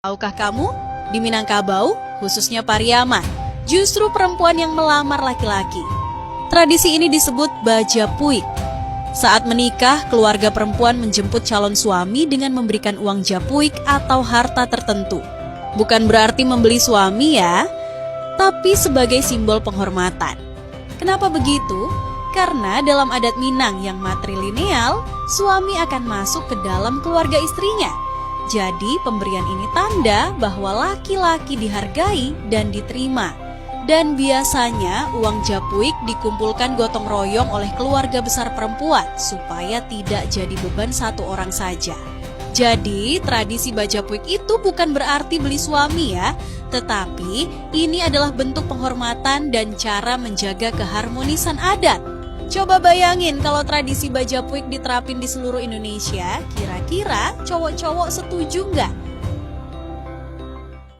Tahukah kamu, di Minangkabau, khususnya Pariaman, justru perempuan yang melamar laki-laki. Tradisi ini disebut bajapuik. Saat menikah, keluarga perempuan menjemput calon suami dengan memberikan uang japuik atau harta tertentu. Bukan berarti membeli suami ya, tapi sebagai simbol penghormatan. Kenapa begitu? Karena dalam adat Minang yang matrilineal, suami akan masuk ke dalam keluarga istrinya. Jadi pemberian ini tanda bahwa laki-laki dihargai dan diterima. Dan biasanya uang japuik dikumpulkan gotong royong oleh keluarga besar perempuan supaya tidak jadi beban satu orang saja. Jadi tradisi bajapuik itu bukan berarti beli suami ya, tetapi ini adalah bentuk penghormatan dan cara menjaga keharmonisan adat. Coba bayangin kalau tradisi bajapuik diterapin di seluruh Indonesia, kira-kira cowok-cowok setuju nggak?